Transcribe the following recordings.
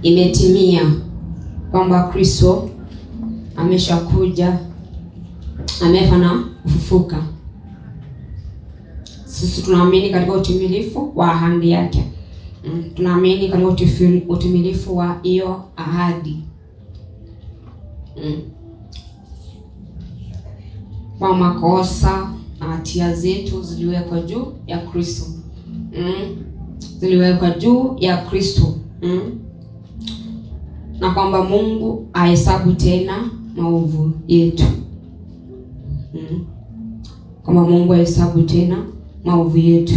imetimia, kwamba Kristo ameshakuja, amefa na kufufuka. Sisi tunaamini katika utimilifu wa ahadi yake. Tunaamini katika utimilifu wa hiyo ahadi. Kwa makosa na hatia zetu ziliwekwa juu ya Kristo. Ziliwekwa juu ya Kristo. Na kwamba Mungu ahesabu tena maovu yetu. Kwamba Mungu ahesabu tena maovu yetu.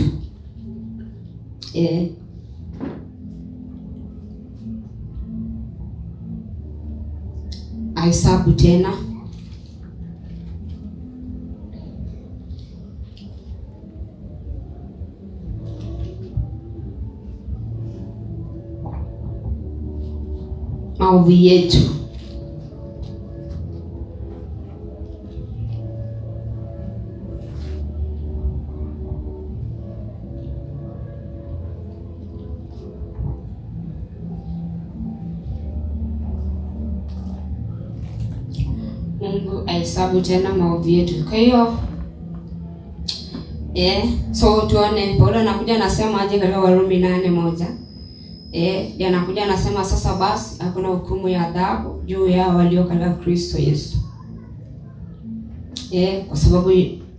Ahesabu tena maovu yetu. Mungu ahesabu tena maovu yetu. Kwa hiyo so tuone Paulo anakuja anasema aje katika Warumi 8:1. Anakuja anasema sasa basi hakuna hukumu ya adhabu juu ya walio katika Kristo Yesu.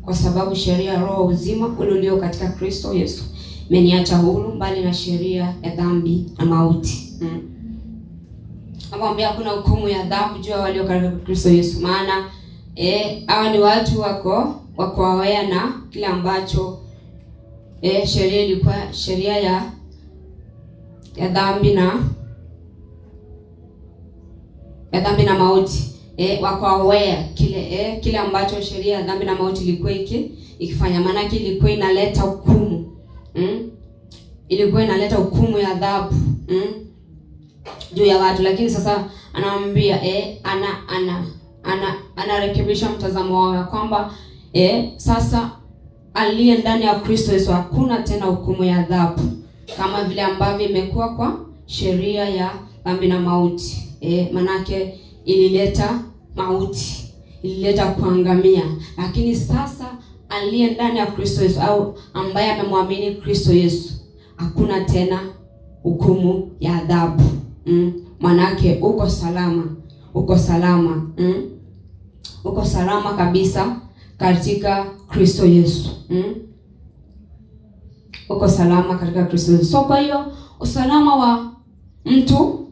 Kwa sababu sheria ya roho uzima ulio katika Kristo Yesu imeniacha huru mbali na sheria ya dhambi na mauti. Amwambia hakuna hukumu ya adhabu juu ya walio katika Kristo Yesu, maana hawa ni watu wako aware na kile ambacho sheria ilikuwa sheria ya dhambi na mauti. Wako aware kile ambacho sheria ya dhambi na mauti ilikuwa ikifanya, maana ilikuwa inaleta hukumu. Ilikuwa inaleta hukumu ya adhabu juu ya watu, lakini sasa anamwambia anarekebisha mtazamo wao ya kwamba sasa aliye ndani ya Kristo Yesu hakuna tena hukumu ya adhabu kama vile ambavyo imekuwa kwa sheria ya dhambi na mauti. Manake ilileta mauti, ilileta kuangamia, lakini sasa aliye ndani ya Kristo Yesu au ambaye amemwamini Kristo Yesu hakuna tena hukumu ya adhabu. Manake uko salama, uko salama kabisa katika Kristo Yesu. Uko salama katika Kristo Yesu. So kwa hiyo usalama wa mtu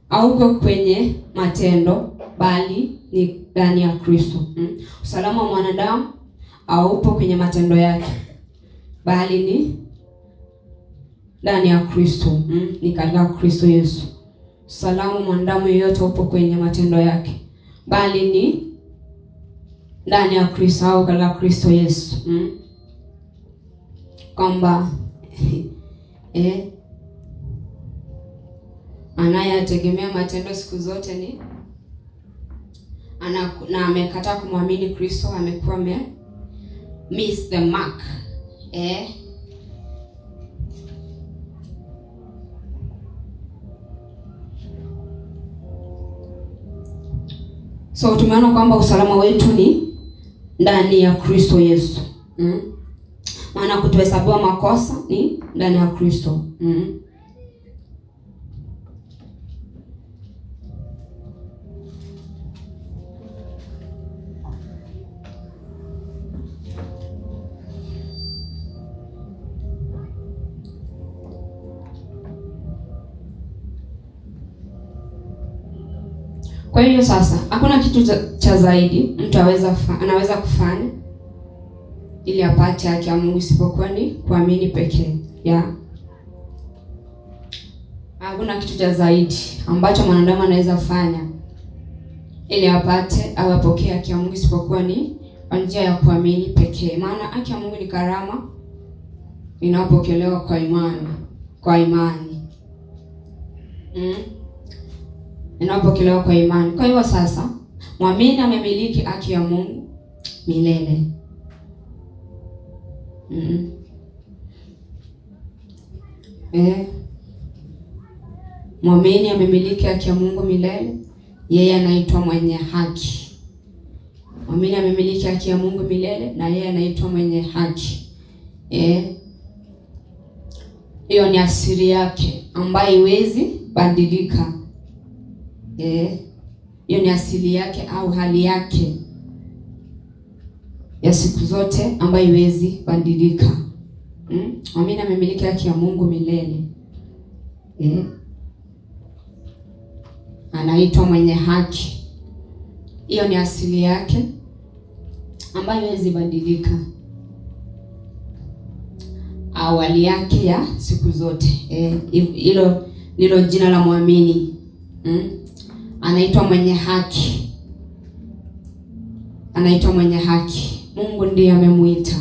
hauko kwenye matendo, bali ni ndani ya Kristo. Usalama wa mwanadamu haupo kwenye matendo yake, bali ni ndani ya Kristo. Ni katika Kristo Yesu. Usalama wa mwanadamu yote upo kwenye matendo yake, bali ni ndani ya Kristo au katika Kristo Yesu. Kwamba anayetegemea matendo siku zote ni na amekataa kumwamini Kristo, amekuwa miss the mark. So tumeona kwamba usalama wetu ni ndani ya Kristo Yesu. Maana kutohesabiwa makosa ni ndani ya Kristo. Kwa hiyo sasa hakuna kitu cha zaidi mtu anaweza kufanya ili apate haki ya Mungu isipokuwa ni kuamini pekee. Hakuna kitu cha zaidi ambacho mwanadamu anaweza kufanya ili apate au apokee haki ya Mungu isipokuwa ni kwa njia ya kuamini pekee. Maana haki ya Mungu ni karama inayopokelewa kwa imani. Inapokelewa kwa imani. Kwa hiyo sasa mwamini amemiliki haki ya Mungu milele. Mwamini amemiliki haki ya Mungu milele, yeye anaitwa mwenye haki. Mwamini amemiliki haki ya Mungu milele na yeye anaitwa mwenye haki. Hiyo ni asili yake ambayo haiwezi badilika. Hiyo ni asili yake au hali yake ya siku zote ambayo haiwezi badilika. Mwamini amemiliki haki ya Mungu milele. Anaitwa mwenye haki. Hiyo ni asili yake ambayo haiwezi badilika. Awali yake ya siku zote. Hilo ndilo jina la mwamini. Anaitwa mwenye haki. Anaitwa mwenye haki. Mungu ndiye amemuita.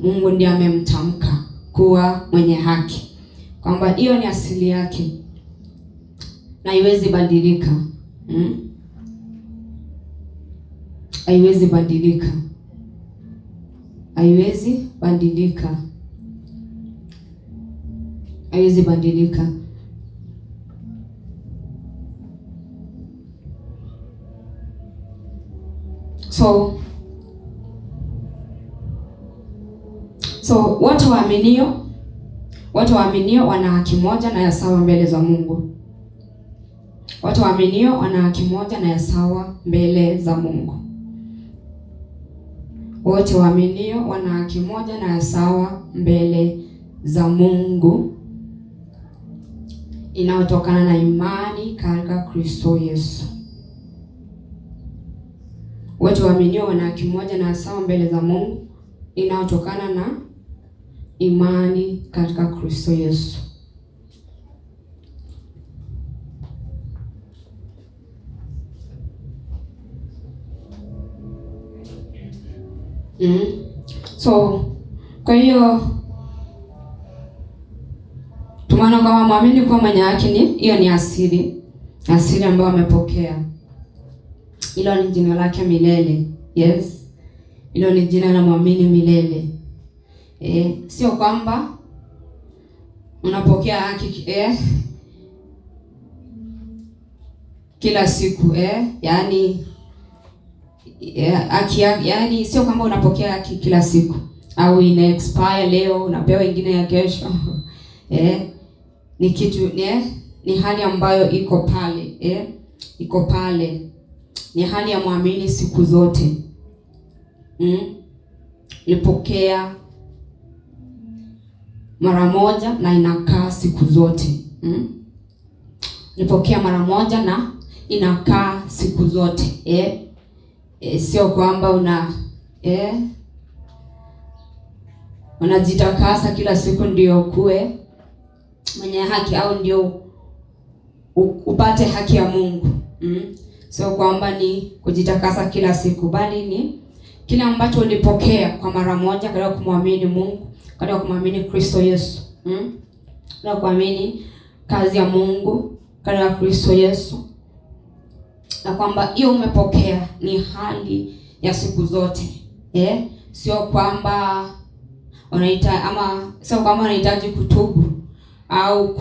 Mungu ndiye amemtamka kuwa mwenye haki. Kwamba hiyo ni asili yake na haiwezi badilika. Haiwezi badilika. Haiwezi badilika. Haiwezi badilika. So watu waaminio wana haki moja na ya sawa mbele za Mungu. Watu waaminio wana haki moja na ya sawa mbele za Mungu. Wote waaminio wana haki moja na ya sawa mbele za Mungu, inayotokana na imani katika Kristo Yesu. Wote waaminio wana haki moja na ya sawa mbele za Mungu, inayotokana na imani katika Kristo Yesu. So kwa hiyo tumeona kama mwamini kwa mwenye haki hiyo ni asili ambayo amepokea. Hilo ni jina lake milele. Yes. Hilo ni jina la mwamini milele. Sio kwamba unapokea haki kila siku yaani yaani sio kwamba unapokea haki kila siku au ina expire leo unapewa ingine ya kesho. Ni kitu ni hali ambayo iko pale. Iko pale. Ni hali ya mwamini siku zote. Ilipokea mara moja na inakaa siku zote. Ilipokea mara moja na inakaa siku zote. Sio kwamba unajitakasa kila siku ndio kuwe mwenye haki au ndio upate haki ya Mungu. Sio kwamba ni kujitakasa kila siku, bali ni kile ambacho ulipokea kwa mara moja katika kumwamini Mungu, katika kumwamini Kristo Yesu. Na kuamini kazi ya Mungu katika Kristo Yesu. Na kwamba hiyo umepokea ni hali ya siku zote. Sio kwamba unahitaji kutubu au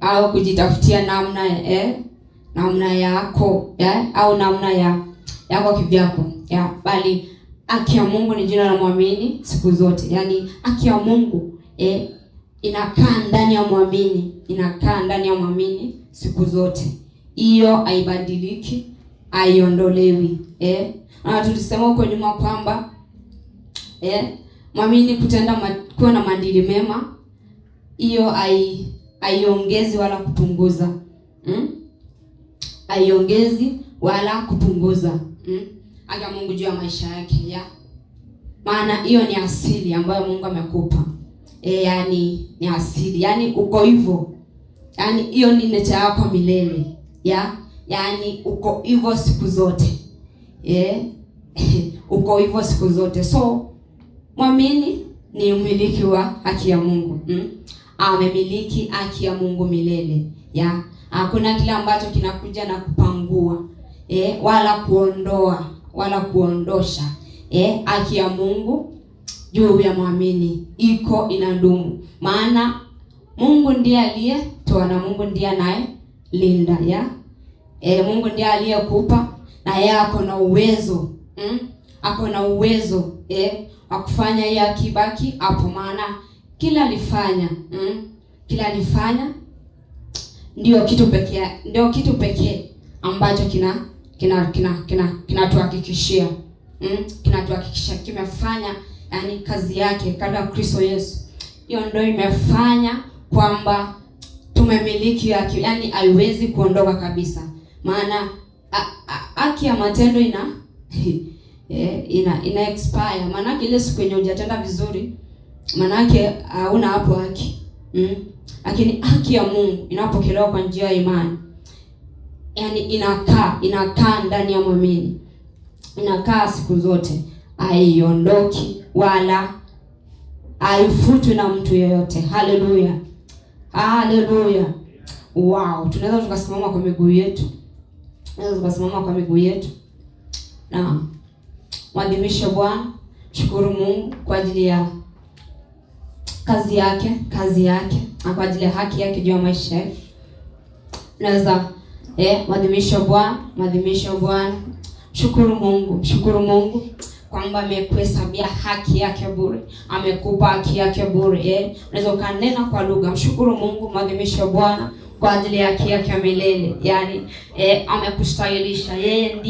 au kujitafutia namna yako au namna yako kivyako. Bali haki ya Mungu ni jina la mwamini siku zote. Yaani haki ya Mungu inakaa ndani ya mwamini, inakaa ndani ya mwamini siku zote. Hiyo haibadiliki, haiondolewi. Na tulisema huko nyuma kwamba mwamini kuwa na maadili mema, hiyo haiongezi wala kupunguza. Haiongezi wala kupunguza. Haki Mungu juu ya maisha yake. Maana hiyo ni asili ambayo Mungu amekupa. Yaani ni asili, yaani uko hivyo. Yaani hiyo ni nature yako milele. Yaani uko hivyo siku zote. Uko hivyo siku zote. So mwamini ni umiliki wa haki ya Mungu. Amemiliki haki ya Mungu milele. Hakuna kile ambacho kinakuja na kupangua wala kuondoa wala kuondosha haki ya Mungu juu ya muamini iko inadumu. Maana Mungu ndiye aliyetoa na Mungu ndiye anayelinda Mungu ndiye aliyekupa na yeye ako na uwezo. Ako na uwezo wa kufanya yeye akibaki hapo, maana kila alifanya ndio kitu pekee ambacho kinatuhakikishia kimefanya, yani kazi yake katika Kristo Yesu. Hiyo ndio imefanya kwamba tumemiliki haki, yani haiwezi kuondoka kabisa. Maana haki ya matendo ina expire. Maana ile siku yenye hujatenda vizuri, maana hauna hapo haki. Lakini haki ya Mungu inapokelewa kwa njia ya imani, yani inakaa ndani ya muumini, inakaa siku zote, haiondoki wala haifutwi na mtu yeyote. Haleluya, haleluya. Wow, tunaweza tukasimama kwa miguu yetu, na mwadhimishe Bwana, shukuru Mungu kwa ajili ya kazi yake na kwa ajili ya haki yake juu ya maisha yetu. Naweza mwadhimishe Bwana, shukuru Mungu kwamba amekuhesabia haki yake bure, amekupa haki yake bure. Unaweza ukanena kwa lugha, mshukuru Mungu, mwadhimishe Bwana kwa ajili ya haki yake milele, yani amekustahilisha yeye.